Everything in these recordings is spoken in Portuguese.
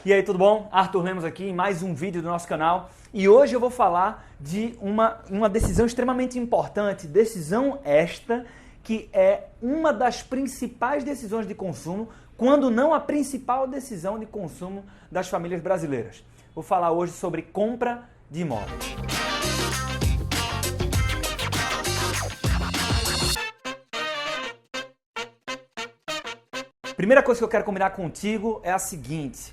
E aí, tudo bom? Arthur Lemos aqui em mais um vídeo do nosso canal. E hoje eu vou falar de uma decisão extremamente importante, decisão esta que é uma das principais decisões de consumo, quando não a principal decisão de consumo das famílias brasileiras. Vou falar hoje sobre compra de imóveis. Primeira coisa que eu quero combinar contigo é a seguinte: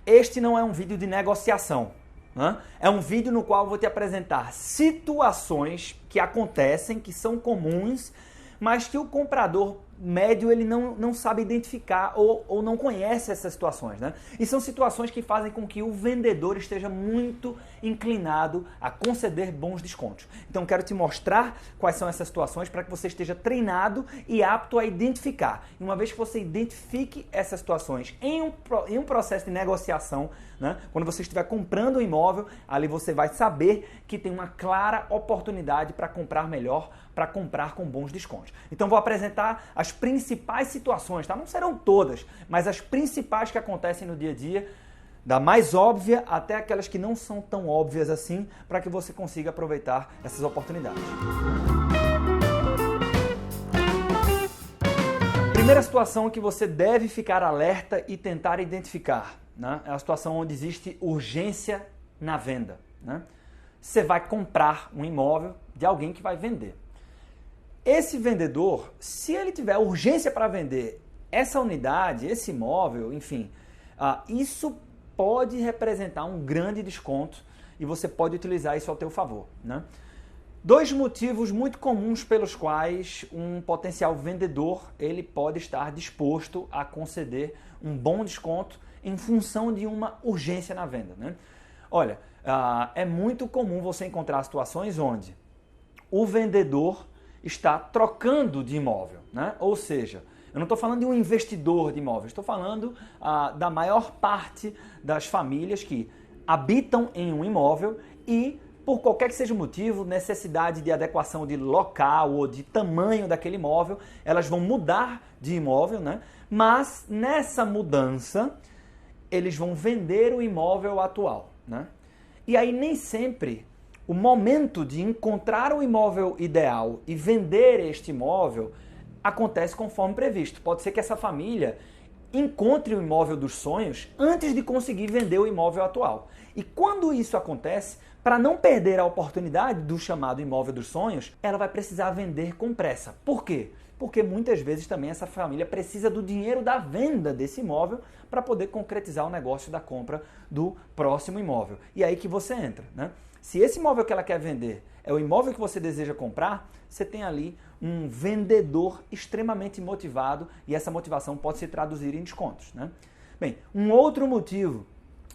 este não é um vídeo de negociação, né? É um vídeo no qual eu vou te apresentar situações que acontecem, que são comuns, mas que o comprador médio ele não sabe identificar ou não conhece essas situações, né? E são situações que fazem com que o vendedor esteja muito inclinado a conceder bons descontos. Então quero te mostrar quais são essas situações para que você esteja treinado e apto a identificar. E uma vez que você identifique essas situações em um processo de negociação, né? Quando você estiver comprando um imóvel, ali você vai saber que tem uma clara oportunidade para comprar melhor, para comprar com bons descontos. Então vou apresentar as principais situações, tá? Não serão todas, mas as principais que acontecem no dia a dia, da mais óbvia até aquelas que não são tão óbvias assim, para que você consiga aproveitar essas oportunidades. Primeira situação que você deve ficar alerta e tentar identificar, né? É a situação onde existe urgência na venda, né? Você vai comprar um imóvel de alguém que vai vender. Esse vendedor, se ele tiver urgência para vender essa unidade, esse imóvel, enfim, isso pode representar um grande desconto e você pode utilizar isso ao teu favor, né? Dois motivos muito comuns pelos quais um potencial vendedor ele pode estar disposto a conceder um bom desconto em função de uma urgência na venda, né? Olha, é muito comum você encontrar situações onde o vendedor está trocando de imóvel, né? Ou seja, eu não estou falando de um investidor de imóveis, estou falando da maior parte das famílias que habitam em um imóvel e, por qualquer que seja o motivo, necessidade de adequação de local ou de tamanho daquele imóvel, elas vão mudar de imóvel, né? Mas nessa mudança, eles vão vender o imóvel atual, né? E aí nem sempre o momento de encontrar o imóvel ideal e vender este imóvel acontece conforme previsto. Pode ser que essa família encontre o imóvel dos sonhos antes de conseguir vender o imóvel atual. E quando isso acontece, para não perder a oportunidade do chamado imóvel dos sonhos, ela vai precisar vender com pressa. Por quê? Porque muitas vezes também essa família precisa do dinheiro da venda desse imóvel para poder concretizar o negócio da compra do próximo imóvel. E aí que você entra, né? Se esse imóvel que ela quer vender é o imóvel que você deseja comprar, você tem ali um vendedor extremamente motivado e essa motivação pode se traduzir em descontos, né? Bem, um outro motivo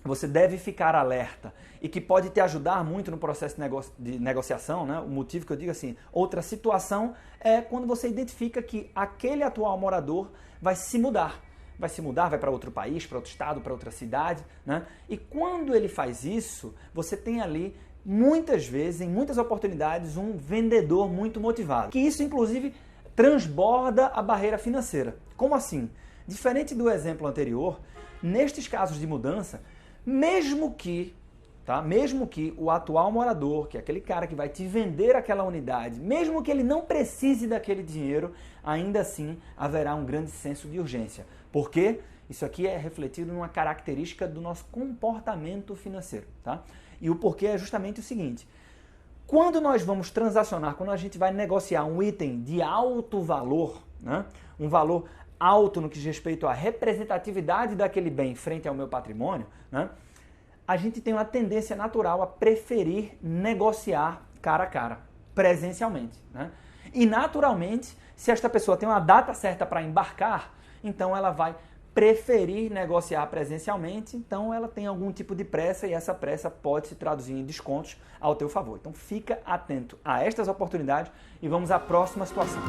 você deve ficar alerta e que pode te ajudar muito no processo de negociação, né? O motivo que eu digo assim, outra situação é quando você identifica que aquele atual morador vai se mudar. Vai para outro país, para outro estado, para outra cidade, né? E quando ele faz isso, você tem ali muitas vezes, em muitas oportunidades, um vendedor muito motivado. Que isso, inclusive, transborda a barreira financeira. Como assim? Diferente do exemplo anterior, nestes casos de mudança, mesmo que o atual morador, que é aquele cara que vai te vender aquela unidade, mesmo que ele não precise daquele dinheiro, ainda assim haverá um grande senso de urgência. Por quê? Isso aqui é refletido numa característica do nosso comportamento financeiro, tá? E o porquê é justamente o seguinte: quando nós vamos transacionar, quando a gente vai negociar um item de alto valor, né? Um valor alto no que diz respeito à representatividade daquele bem frente ao meu patrimônio, né? A gente tem uma tendência natural a preferir negociar cara a cara, presencialmente, né? E naturalmente, se esta pessoa tem uma data certa para embarcar, então ela vai preferir negociar presencialmente, então ela tem algum tipo de pressa e essa pressa pode se traduzir em descontos ao teu favor. Então fica atento a estas oportunidades e vamos à próxima situação.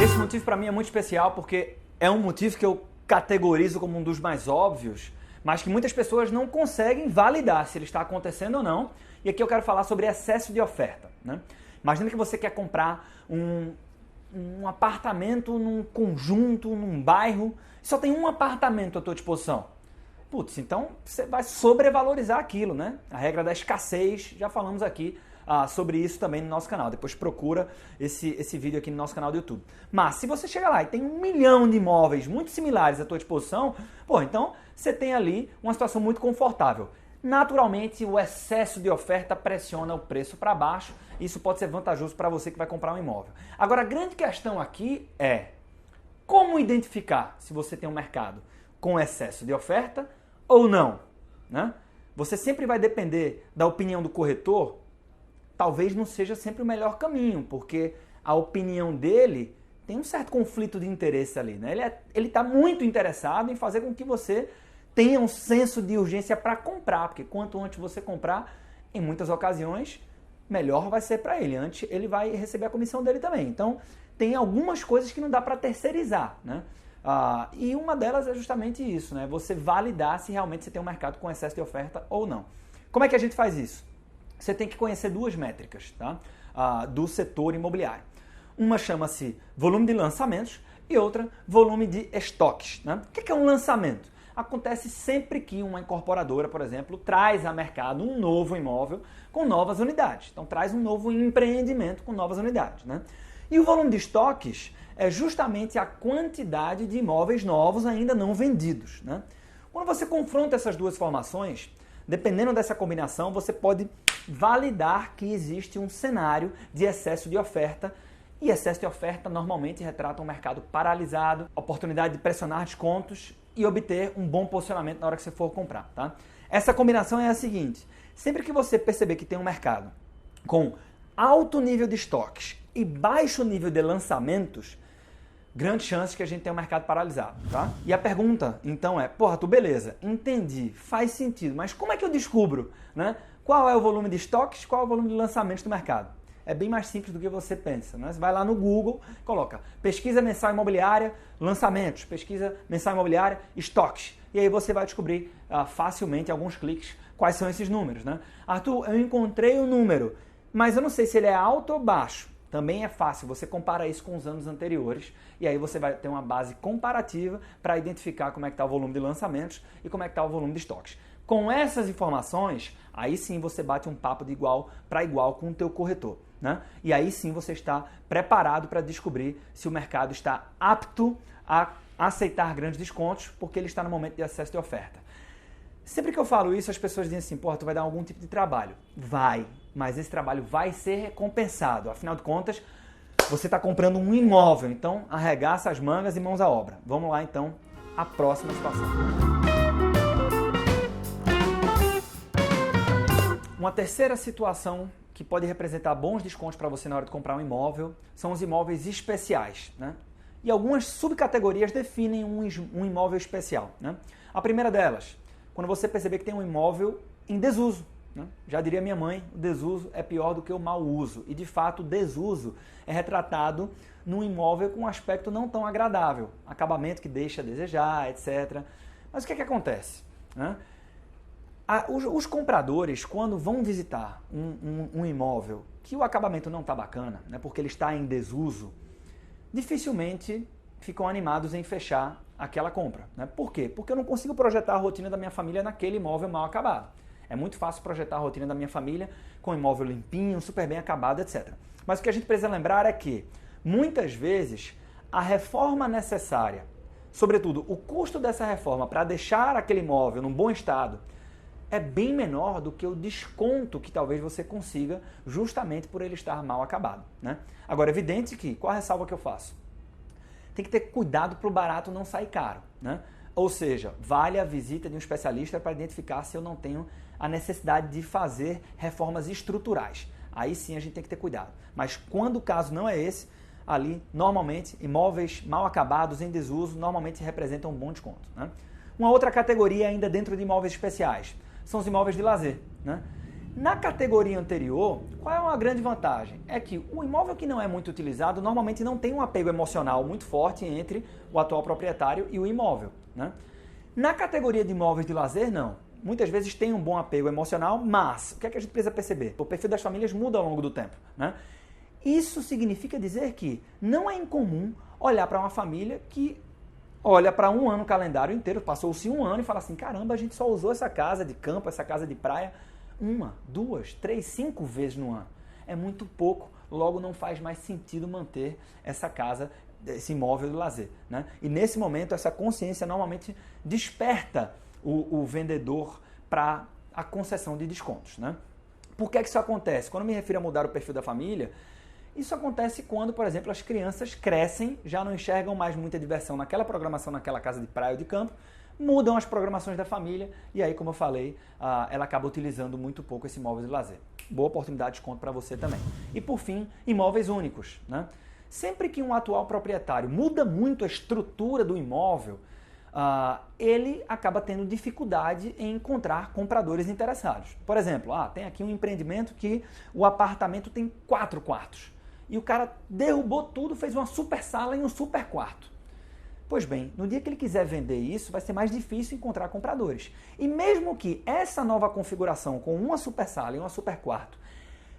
Esse motivo para mim é muito especial porque é um motivo que eu categorizo como um dos mais óbvios, mas que muitas pessoas não conseguem validar se ele está acontecendo ou não. E aqui eu quero falar sobre excesso de oferta, né? Imagina que você quer comprar um apartamento num conjunto, num bairro, só tem um apartamento à tua disposição. Putz, então você vai sobrevalorizar aquilo, né? A regra da escassez, já falamos aqui sobre isso também no nosso canal. Depois procura esse vídeo aqui no nosso canal do YouTube. Mas se você chega lá e tem 1 milhão de imóveis muito similares à tua disposição, então você tem ali uma situação muito confortável. Naturalmente, o excesso de oferta pressiona o preço para baixo. Isso pode ser vantajoso para você que vai comprar um imóvel. Agora, a grande questão aqui é como identificar se você tem um mercado com excesso de oferta ou não, né? Você sempre vai depender da opinião do corretor. Talvez não seja sempre o melhor caminho, porque a opinião dele tem um certo conflito de interesse ali, né? Ele está muito interessado em fazer com que você tenha um senso de urgência para comprar, porque quanto antes você comprar, em muitas ocasiões, melhor vai ser para ele. Antes ele vai receber a comissão dele também. Então, tem algumas coisas que não dá para terceirizar, né? E uma delas é justamente isso, né? Você validar se realmente você tem um mercado com excesso de oferta ou não. Como é que a gente faz isso? Você tem que conhecer 2 métricas, tá? Do setor imobiliário. Uma chama-se volume de lançamentos e outra volume de estoques, né? O que é um lançamento? Acontece sempre que uma incorporadora, por exemplo, traz a mercado um novo imóvel com novas unidades. Então, traz um novo empreendimento com novas unidades, né? E o volume de estoques é justamente a quantidade de imóveis novos ainda não vendidos, né? Quando você confronta essas 2 formações, dependendo dessa combinação, você pode validar que existe um cenário de excesso de oferta. E excesso de oferta normalmente retrata um mercado paralisado, oportunidade de pressionar descontos e obter um bom posicionamento na hora que você for comprar, tá? Essa combinação é a seguinte: sempre que você perceber que tem um mercado com alto nível de estoques e baixo nível de lançamentos, grande chance que a gente tenha um mercado paralisado, tá? E a pergunta, então, é, Arthur, beleza, entendi, faz sentido, mas como é que eu descubro, né? Qual é o volume de estoques, qual é o volume de lançamentos do mercado? É bem mais simples do que você pensa, né? Você vai lá no Google, coloca pesquisa mensal imobiliária, lançamentos, pesquisa mensal imobiliária, estoques. E aí você vai descobrir facilmente, em alguns cliques, quais são esses números, né? Arthur, eu encontrei o número, mas eu não sei se ele é alto ou baixo. Também é fácil, você compara isso com os anos anteriores e aí você vai ter uma base comparativa para identificar como é que está o volume de lançamentos e como é que está o volume de estoques. Com essas informações, aí sim você bate um papo de igual para igual com o teu corretor, né? E aí sim você está preparado para descobrir se o mercado está apto a aceitar grandes descontos porque ele está no momento de excesso de oferta. Sempre que eu falo isso, as pessoas dizem assim, tu vai dar algum tipo de trabalho. Vai, mas esse trabalho vai ser recompensado. Afinal de contas, você está comprando um imóvel, então arregaça as mangas e mãos à obra. Vamos lá então, a próxima situação. Uma terceira situação que pode representar bons descontos para você na hora de comprar um imóvel são os imóveis especiais, né? E algumas subcategorias definem um imóvel especial, né? A primeira delas, quando você perceber que tem um imóvel em desuso, né? Já diria minha mãe, o desuso é pior do que o mau uso. E de fato, o desuso é retratado num imóvel com um aspecto não tão agradável, acabamento que deixa a desejar, etc. Mas o que é que acontece, né? Os compradores, quando vão visitar um imóvel que o acabamento não está bacana, né, porque ele está em desuso, dificilmente ficam animados em fechar aquela compra, né? Por quê? Porque eu não consigo projetar a rotina da minha família naquele imóvel mal acabado. É muito fácil projetar a rotina da minha família com um imóvel limpinho, super bem acabado, etc. Mas o que a gente precisa lembrar é que, muitas vezes, a reforma necessária, sobretudo o custo dessa reforma para deixar aquele imóvel num bom estado, é bem menor do que o desconto que talvez você consiga justamente por ele estar mal acabado, né? Agora, é evidente que, qual a ressalva que eu faço? Tem que ter cuidado para o barato não sair caro, né? Ou seja, vale a visita de um especialista para identificar se eu não tenho a necessidade de fazer reformas estruturais. Aí sim a gente tem que ter cuidado. Mas quando o caso não é esse, ali, normalmente, imóveis mal acabados, em desuso, normalmente representam um bom desconto, né? Uma outra categoria ainda dentro de imóveis especiais são os imóveis de lazer, né? Na categoria anterior, qual é uma grande vantagem? É que o imóvel que não é muito utilizado normalmente não tem um apego emocional muito forte entre o atual proprietário e o imóvel, né? Na categoria de imóveis de lazer, não. Muitas vezes tem um bom apego emocional, mas o que é que a gente precisa perceber? O perfil das famílias muda ao longo do tempo, né? Isso significa dizer que não é incomum olhar para uma família que olha para um ano, o calendário inteiro, passou-se um ano e fala assim, caramba, a gente só usou essa casa de campo, essa casa de praia, 1, 2, 3, 5 vezes no ano. É muito pouco, logo não faz mais sentido manter essa casa, esse imóvel de lazer, né? E nesse momento, essa consciência normalmente desperta o vendedor para a concessão de descontos, né? Por que isso acontece? Quando eu me refiro a mudar o perfil da família, isso acontece quando, por exemplo, as crianças crescem, já não enxergam mais muita diversão naquela programação, naquela casa de praia ou de campo, mudam as programações da família e aí, como eu falei, ela acaba utilizando muito pouco esse imóvel de lazer. Boa oportunidade de desconto para você também. E por fim, imóveis únicos, né? Sempre que um atual proprietário muda muito a estrutura do imóvel, ele acaba tendo dificuldade em encontrar compradores interessados. Por exemplo, tem aqui um empreendimento que o apartamento tem 4 quartos. E o cara derrubou tudo, fez uma super sala e um super quarto. Pois bem, no dia que ele quiser vender isso, vai ser mais difícil encontrar compradores. E mesmo que essa nova configuração com uma super sala e uma super quarto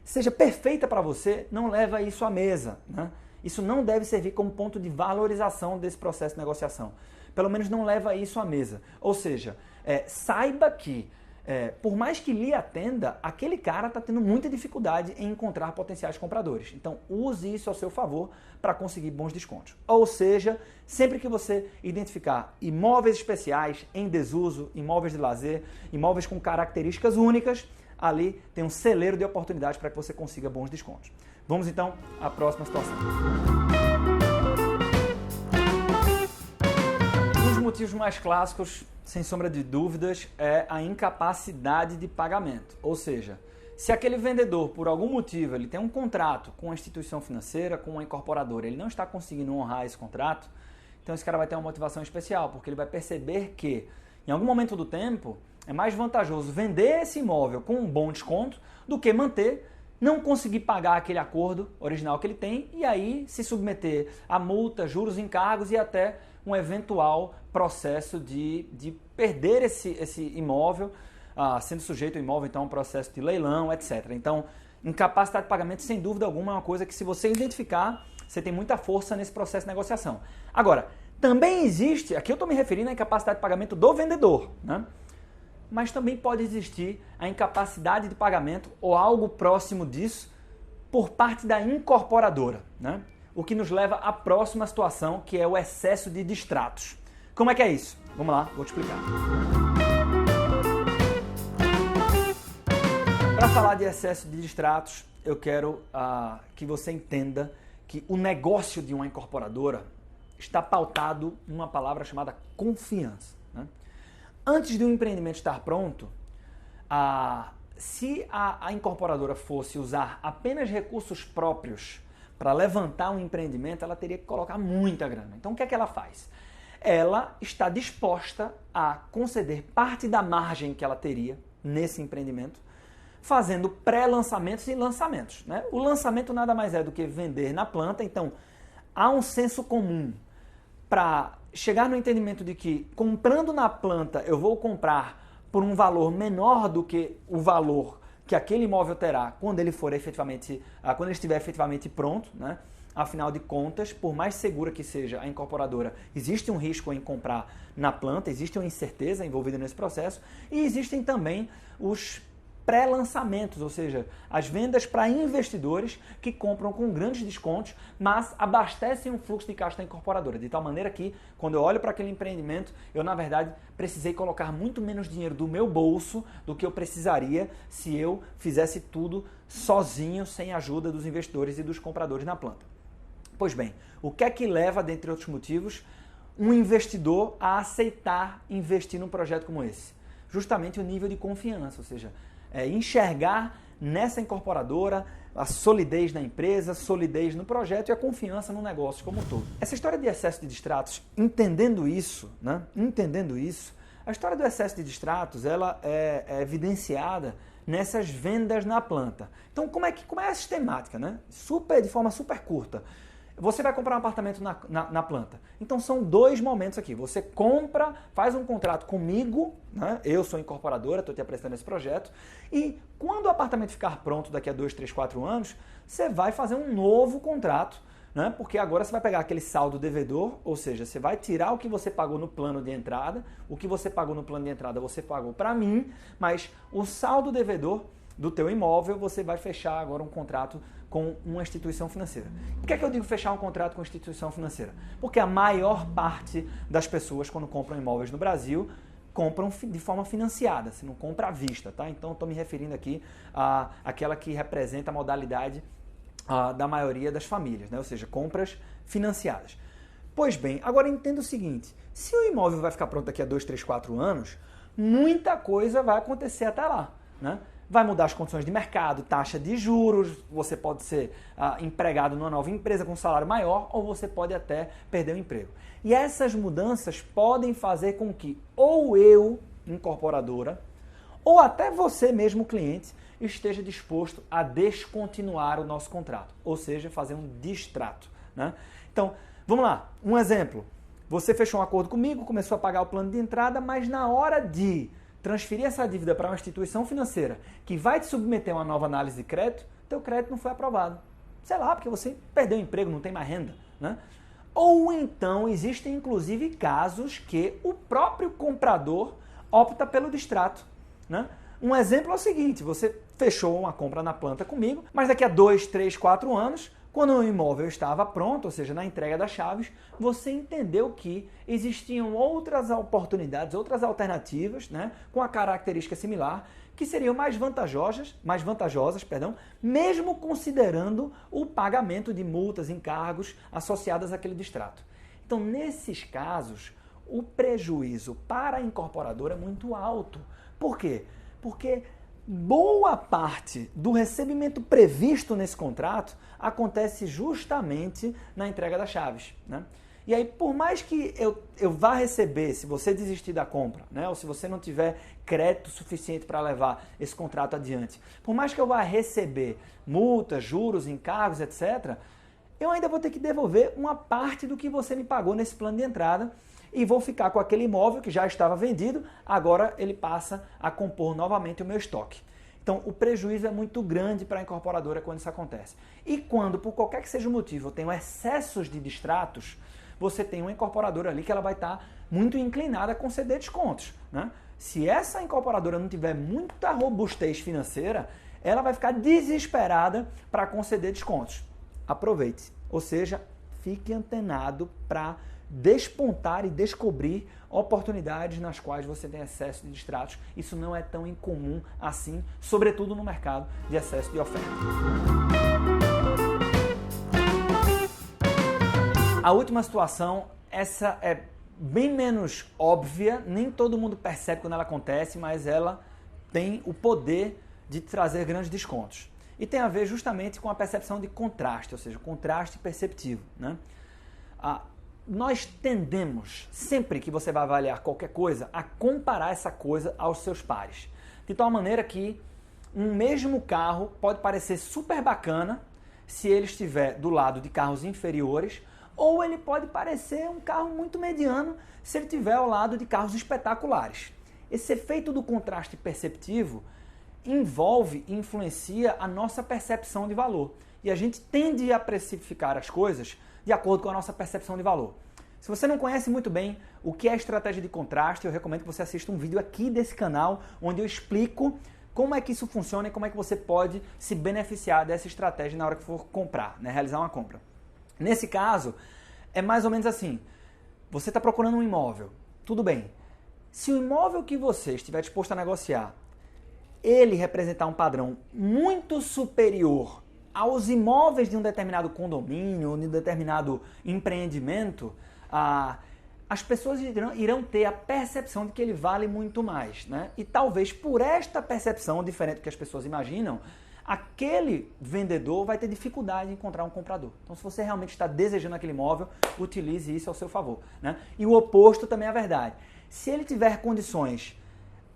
seja perfeita para você, não leva isso à mesa, né? Isso não deve servir como ponto de valorização desse processo de negociação. Pelo menos não leva isso à mesa. Ou seja, saiba que, por mais que lhe atenda, aquele cara está tendo muita dificuldade em encontrar potenciais compradores. Então, use isso ao seu favor para conseguir bons descontos. Ou seja, sempre que você identificar imóveis especiais, em desuso, imóveis de lazer, imóveis com características únicas, ali tem um celeiro de oportunidades para que você consiga bons descontos. Vamos então à próxima situação. Um dos motivos mais clássicos, sem sombra de dúvidas, é a incapacidade de pagamento. Ou seja, se aquele vendedor, por algum motivo, ele tem um contrato com uma instituição financeira, com uma incorporadora, ele não está conseguindo honrar esse contrato, então esse cara vai ter uma motivação especial, porque ele vai perceber que, em algum momento do tempo, é mais vantajoso vender esse imóvel com um bom desconto do que manter, não conseguir pagar aquele acordo original que ele tem e aí se submeter a multa, juros, encargos e até um eventual processo de perder esse imóvel, sendo sujeito ao imóvel então a um processo de leilão, etc. Então, incapacidade de pagamento, sem dúvida alguma, é uma coisa que se você identificar, você tem muita força nesse processo de negociação. Agora, também existe, aqui eu estou me referindo à incapacidade de pagamento do vendedor, né? Mas também pode existir a incapacidade de pagamento ou algo próximo disso por parte da incorporadora, né? O que nos leva à próxima situação, que é o excesso de distratos. Como é que é isso? Vamos lá, vou te explicar. Para falar de excesso de distratos, eu quero que você entenda que o negócio de uma incorporadora está pautado numa palavra chamada confiança, né? Antes de um empreendimento estar pronto, se a incorporadora fosse usar apenas recursos próprios para levantar um empreendimento, ela teria que colocar muita grana. Então, o que é que ela faz? Ela está disposta a conceder parte da margem que ela teria nesse empreendimento, fazendo pré-lançamentos e lançamentos, né? O lançamento nada mais é do que vender na planta, então há um senso comum para chegar no entendimento de que comprando na planta eu vou comprar por um valor menor do que o valor que aquele imóvel terá quando ele for efetivamente, quando ele estiver efetivamente pronto, né? Afinal de contas, por mais segura que seja a incorporadora, existe um risco em comprar na planta, existe uma incerteza envolvida nesse processo e existem também os pré-lançamentos, ou seja, as vendas para investidores que compram com grandes descontos, mas abastecem um fluxo de caixa da incorporadora, de tal maneira que, quando eu olho para aquele empreendimento, eu, na verdade, precisei colocar muito menos dinheiro do meu bolso do que eu precisaria se eu fizesse tudo sozinho, sem a ajuda dos investidores e dos compradores na planta. Pois bem, o que é que leva, dentre outros motivos, um investidor a aceitar investir num projeto como esse? Justamente o nível de confiança, ou seja, enxergar nessa incorporadora a solidez na empresa, solidez no projeto e a confiança no negócio como um todo. Essa história de excesso de distratos, entendendo isso, né? A história do excesso de distratos, ela é evidenciada nessas vendas na planta. Então, como é a sistemática, né? De forma super curta. você vai comprar um apartamento na planta. Então são dois momentos aqui. Você compra, faz um contrato comigo, né? Eu sou incorporadora, estou te apresentando esse projeto, e quando o apartamento ficar pronto daqui a 2, 3, 4 anos, você vai fazer um novo contrato, né? Porque agora você vai pegar aquele saldo devedor, ou seja, você vai tirar o que você pagou no plano de entrada, o que você pagou no plano de entrada você pagou para mim, mas o saldo devedor do teu imóvel você vai fechar agora um contrato com uma instituição financeira. Por que é que eu digo fechar um contrato com instituição financeira? Porque a maior parte das pessoas, quando compram imóveis no Brasil, compram de forma financiada, se não compra à vista, tá? Então, estou me referindo aqui àquela que representa a modalidade da maioria das famílias, né? Ou seja, compras financiadas. Pois bem, agora entenda o seguinte, se o imóvel vai ficar pronto daqui a 2, 3, 4 anos, muita coisa vai acontecer até lá, né? Vai mudar as condições de mercado, taxa de juros, você pode ser empregado numa nova empresa com um salário maior ou você pode até perder o emprego. E essas mudanças podem fazer com que ou eu, incorporadora, ou até você mesmo, cliente, esteja disposto a descontinuar o nosso contrato, ou seja, fazer um distrato, né? Então, vamos lá, um exemplo. Você fechou um acordo comigo, começou a pagar o plano de entrada, mas na hora de transferir essa dívida para uma instituição financeira que vai te submeter a uma nova análise de crédito, teu crédito não foi aprovado. Sei lá, porque você perdeu o emprego, não tem mais renda, né? Ou então existem inclusive casos que o próprio comprador opta pelo distrato, né? Um exemplo é o seguinte, você fechou uma compra na planta comigo, mas daqui a 2, 3, 4 anos, quando o imóvel estava pronto, ou seja, na entrega das chaves, você entendeu que existiam outras oportunidades, outras alternativas, né, com a característica similar, que seriam mais vantajosas, mesmo considerando o pagamento de multas, encargos associadas àquele distrato. Então, nesses casos, o prejuízo para a incorporadora é muito alto. Por quê? Porque boa parte do recebimento previsto nesse contrato acontece justamente na entrega das chaves, né? E aí, por mais que eu vá receber, se você desistir da compra, né, ou se você não tiver crédito suficiente para levar esse contrato adiante, por mais que eu vá receber multas, juros, encargos, etc., eu ainda vou ter que devolver uma parte do que você me pagou nesse plano de entrada e vou ficar com aquele imóvel que já estava vendido, agora ele passa a compor novamente o meu estoque. Então, o prejuízo é muito grande para a incorporadora quando isso acontece. E quando, por qualquer que seja o motivo, eu tenho excessos de distratos, você tem uma incorporadora ali que ela vai estar muito inclinada a conceder descontos, né? Se essa incorporadora não tiver muita robustez financeira, ela vai ficar desesperada para conceder descontos. Aproveite, ou seja, fique antenado para despontar e descobrir oportunidades nas quais você tem excesso de distratos. Isso não é tão incomum assim, sobretudo no mercado de excesso de oferta. A última situação, essa é bem menos óbvia, nem todo mundo percebe quando ela acontece, mas ela tem o poder de trazer grandes descontos. E tem a ver justamente com a percepção de contraste, ou seja, contraste perceptivo, né? Nós tendemos, sempre que você vai avaliar qualquer coisa, a comparar essa coisa aos seus pares. De tal maneira que um mesmo carro pode parecer super bacana se ele estiver do lado de carros inferiores, ou ele pode parecer um carro muito mediano se ele estiver ao lado de carros espetaculares. Esse efeito do contraste perceptivo envolve e influencia a nossa percepção de valor. E a gente tende a precificar as coisas de acordo com a nossa percepção de valor. Se você não conhece muito bem o que é estratégia de contraste, eu recomendo que você assista um vídeo aqui desse canal, onde eu explico como é que isso funciona e como é que você pode se beneficiar dessa estratégia na hora que for comprar, né, realizar uma compra. Nesse caso, é mais ou menos assim, você está procurando um imóvel, tudo bem. Se o imóvel que você estiver disposto a negociar, ele representar um padrão muito superior aos imóveis de um determinado condomínio ou de um determinado empreendimento, as pessoas irão ter a percepção de que ele vale muito mais, né? E talvez por esta percepção diferente do que as pessoas imaginam, aquele vendedor vai ter dificuldade em encontrar um comprador. Então, se você realmente está desejando aquele imóvel, utilize isso ao seu favor, né? E o oposto também é verdade. Se ele tiver condições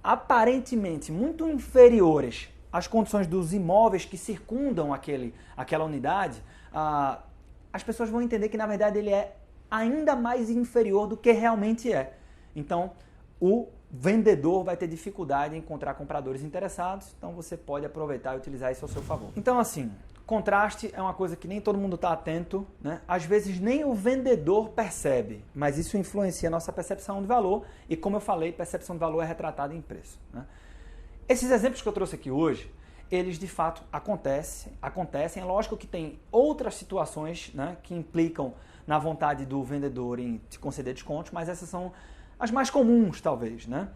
aparentemente muito inferiores às condições dos imóveis que circundam aquela unidade, as pessoas vão entender que na verdade ele é ainda mais inferior do que realmente é. Então, o vendedor vai ter dificuldade em encontrar compradores interessados, então você pode aproveitar e utilizar isso ao seu favor. Então, assim, contraste é uma coisa que nem todo mundo está atento, né? Às vezes nem o vendedor percebe, mas isso influencia a nossa percepção de valor e, como eu falei, percepção de valor é retratada em preço, né? Esses exemplos que eu trouxe aqui hoje, eles de fato acontecem. É lógico que tem outras situações, né, que implicam na vontade do vendedor em te conceder descontos, mas essas são as mais comuns, talvez, né?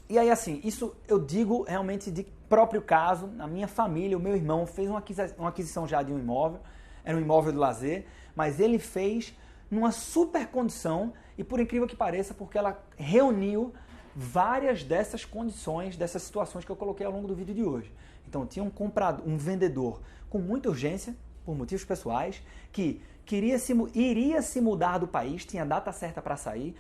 E aí, assim, isso eu digo realmente de próprio caso. Na minha família, o meu irmão fez uma aquisição já de um imóvel, era um imóvel de lazer, mas ele fez numa super condição e, por incrível que pareça, porque ela reuniu várias dessas condições, dessas situações que eu coloquei ao longo do vídeo de hoje. Então, tinha um vendedor com muita urgência, por motivos pessoais, que iria se mudar do país, tinha data certa para sair.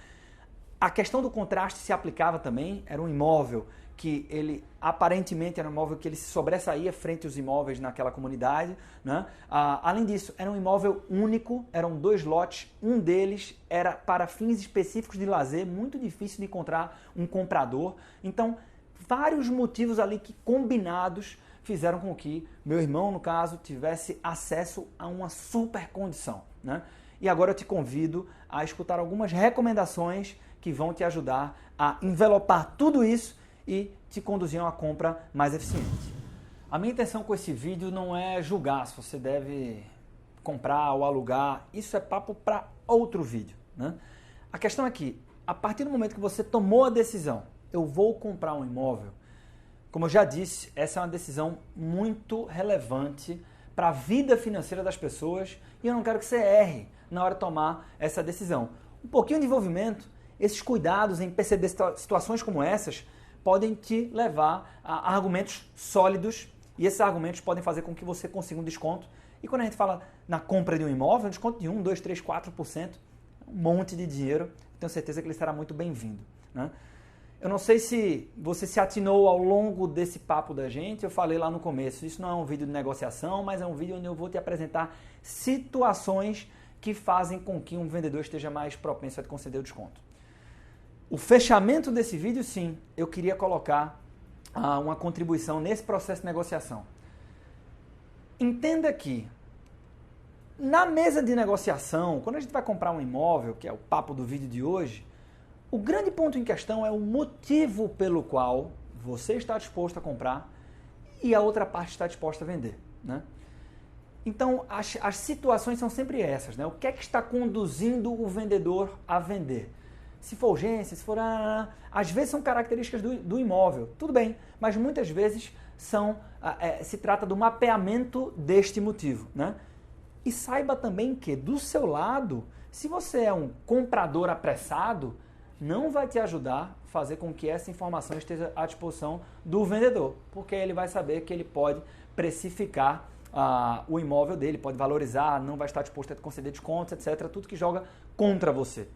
A questão do contraste se aplicava também, era um imóvel que ele aparentemente era um imóvel que ele se sobressaía frente aos imóveis naquela comunidade, né? Além disso, era um imóvel único, eram 2 lotes, um deles era para fins específicos de lazer, muito difícil de encontrar um comprador. Então, vários motivos ali que combinados fizeram com que meu irmão, no caso, tivesse acesso a uma super condição, né? E agora eu te convido a escutar algumas recomendações que vão te ajudar a envelopar tudo isso e te conduzir a uma compra mais eficiente. A minha intenção com esse vídeo não é julgar se você deve comprar ou alugar, isso é papo para outro vídeo, né? A questão é que, a partir do momento que você tomou a decisão, eu vou comprar um imóvel, como eu já disse, essa é uma decisão muito relevante para a vida financeira das pessoas e eu não quero que você erre na hora de tomar essa decisão. Um pouquinho de envolvimento, esses cuidados em perceber situações como essas podem te levar a argumentos sólidos e esses argumentos podem fazer com que você consiga um desconto. E quando a gente fala na compra de um imóvel, um desconto de 1, 2, 3, 4%, um monte de dinheiro, tenho certeza que ele será muito bem-vindo, né? Eu não sei se você se atinou ao longo desse papo da gente, eu falei lá no começo, isso não é um vídeo de negociação, mas é um vídeo onde eu vou te apresentar situações que fazem com que um vendedor esteja mais propenso a te conceder o desconto. O fechamento desse vídeo, sim, eu queria colocar uma contribuição nesse processo de negociação. Entenda que na mesa de negociação, quando a gente vai comprar um imóvel, que é o papo do vídeo de hoje, o grande ponto em questão é o motivo pelo qual você está disposto a comprar e a outra parte está disposta a vender, né? Então, as situações são sempre essas, né? O que é que está conduzindo o vendedor a vender? Se for urgência, se for... às vezes são características do imóvel, tudo bem, mas muitas vezes se trata do mapeamento deste motivo, né? E saiba também que, do seu lado, se você é um comprador apressado, não vai te ajudar a fazer com que essa informação esteja à disposição do vendedor, porque ele vai saber que ele pode precificar o imóvel dele, pode valorizar, não vai estar disposto a te conceder descontos, etc. Tudo que joga contra você.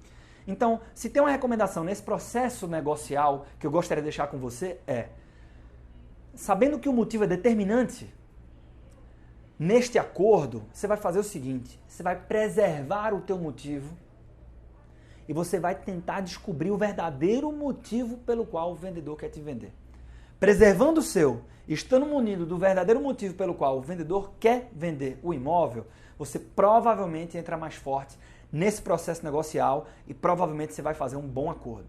Então, se tem uma recomendação nesse processo negocial que eu gostaria de deixar com você sabendo que o motivo é determinante, neste acordo, você vai fazer o seguinte, você vai preservar o teu motivo e você vai tentar descobrir o verdadeiro motivo pelo qual o vendedor quer te vender. Preservando o seu, estando munido do verdadeiro motivo pelo qual o vendedor quer vender o imóvel, você provavelmente entra mais forte nesse processo negocial e provavelmente você vai fazer um bom acordo.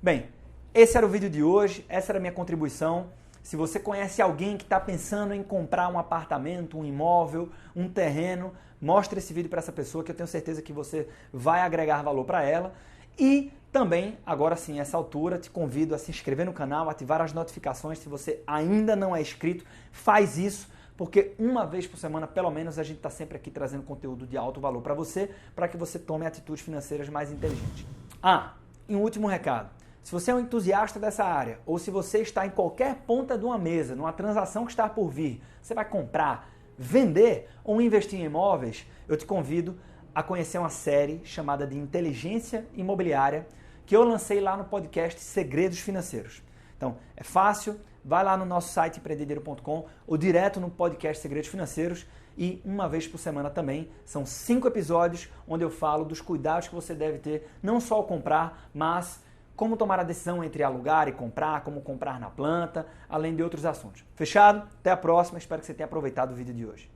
Bem, esse era o vídeo de hoje, essa era a minha contribuição. Se você conhece alguém que está pensando em comprar um apartamento, um imóvel, um terreno, mostre esse vídeo para essa pessoa que eu tenho certeza que você vai agregar valor para ela. E também, agora sim, essa altura, te convido a se inscrever no canal, ativar as notificações. Se você ainda não é inscrito, faz isso, porque uma vez por semana, pelo menos, a gente está sempre aqui trazendo conteúdo de alto valor para que você tome atitudes financeiras mais inteligentes. E um último recado. Se você é um entusiasta dessa área, ou se você está em qualquer ponta de uma mesa, numa transação que está por vir, você vai comprar, vender ou investir em imóveis, eu te convido a conhecer uma série chamada de Inteligência Imobiliária, que eu lancei lá no podcast Segredos Financeiros. Então, é fácil, vai lá no nosso site empreendedeiro.com ou direto no podcast Segredos Financeiros e uma vez por semana também. São 5 episódios onde eu falo dos cuidados que você deve ter, não só ao comprar, mas como tomar a decisão entre alugar e comprar, como comprar na planta, além de outros assuntos. Fechado? Até a próxima, espero que você tenha aproveitado o vídeo de hoje.